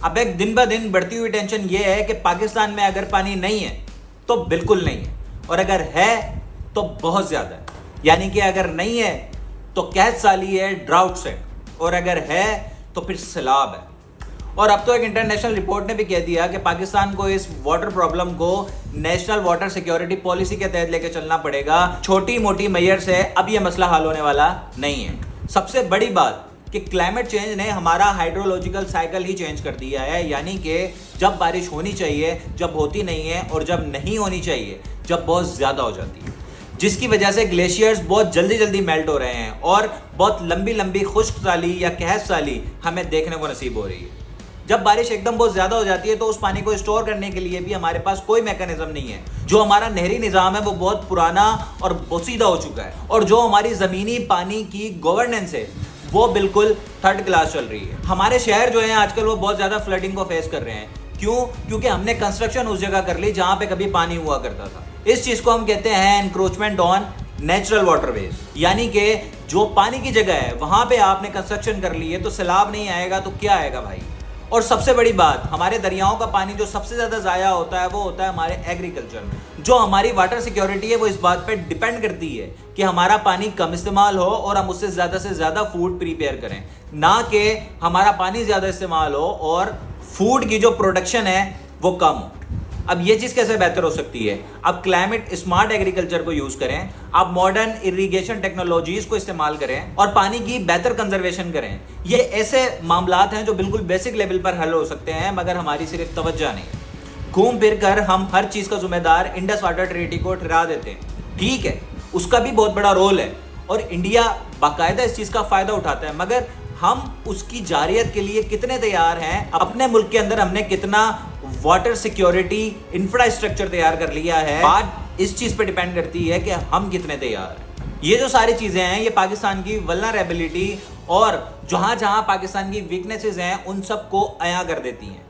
अब एक दिन ब दिन बढ़ती हुई टेंशन ये है कि पाकिस्तान में अगर पानी नहीं है तो बिल्कुल नहीं है, और अगर है तो बहुत ज्यादा है। यानी कि अगर नहीं है तो कहत साली है ड्राउट से, और अगर है तो फिर सैलाब है। और अब तो एक इंटरनेशनल रिपोर्ट ने भी कह दिया कि पाकिस्तान को इस वाटर प्रॉब्लम को नेशनल वाटर सिक्योरिटी पॉलिसी के तहत लेके चलना पड़ेगा। छोटी मोटी मैयर से अब यह मसला हल होने वाला नहीं है। सबसे बड़ी बात कि क्लाइमेट चेंज ने हमारा हाइड्रोलॉजिकल साइकिल ही चेंज कर दिया है। यानी कि जब बारिश होनी चाहिए जब होती नहीं है, और जब नहीं होनी चाहिए जब बहुत ज़्यादा हो जाती है, जिसकी वजह से ग्लेशियर्स बहुत जल्दी जल्दी मेल्ट हो रहे हैं और बहुत लंबी लंबी खुश्क साली या कहत साली हमें देखने को नसीब हो रही है। जब बारिश एकदम बहुत ज़्यादा हो जाती है तो उस पानी को स्टोर करने के लिए भी हमारे पास कोई मैकेनिज्म नहीं है। जो हमारा नहरी निज़ाम है वो बहुत पुराना और बोसीदा हो चुका है, और जो हमारी ज़मीनी पानी की गवर्नेंस है वो बिल्कुल थर्ड क्लास चल रही है। हमारे शहर जो है आजकल वो बहुत ज़्यादा फ्लडिंग को फेस कर रहे हैं। क्यों? क्योंकि हमने कंस्ट्रक्शन उस जगह कर ली जहाँ पे कभी पानी हुआ करता था। इस चीज़ को हम कहते हैं एनक्रोचमेंट ऑन नेचुरल वाटरवेज। यानी कि जो पानी की जगह है वहाँ पे आपने कंस्ट्रक्शन कर ली है तो सैलाब नहीं आएगा तो क्या आएगा भाई। और सबसे बड़ी बात, हमारे दरियाओं का पानी जो सबसे ज़्यादा ज़ाया होता है वो होता है हमारे एग्रीकल्चर में। जो हमारी वाटर सिक्योरिटी है वो इस बात पे डिपेंड करती है कि हमारा पानी कम इस्तेमाल हो और हम उससे से ज़्यादा फूड प्रिपेयर करें, ना कि हमारा पानी ज़्यादा इस्तेमाल हो और फूड की जो प्रोडक्शन है वो कम हो। अब ये चीज़ कैसे बेहतर हो सकती है? अब क्लाइमेट स्मार्ट एग्रीकल्चर को यूज़ करें, आप मॉडर्न इरिगेशन टेक्नोलॉजीज को इस्तेमाल करें और पानी की बेहतर कंजर्वेशन करें। ये ऐसे मामलात हैं जो बिल्कुल बेसिक लेवल पर हल हो सकते हैं, मगर हमारी सिर्फ तवज्जो नहीं। घूम फिर कर हम हर चीज़ का जिम्मेदार इंडस वाटर ट्रीटी को ठहरा देते हैं। ठीक है, उसका भी बहुत बड़ा रोल है और इंडिया बाकायदा इस चीज़ का फ़ायदा उठाता है, मगर हम उसकी जारियत के लिए कितने तैयार हैं? अपने मुल्क के अंदर हमने कितना वाटर सिक्योरिटी इंफ्रास्ट्रक्चर तैयार कर लिया है? बात इस चीज़ पे डिपेंड करती है कि हम कितने तैयार हैं। ये जो सारी चीज़ें हैं ये पाकिस्तान की वल्नरेबिलिटी और जहाँ जहाँ पाकिस्तान की वीकनेसेस हैं उन सबको अया कर देती हैं।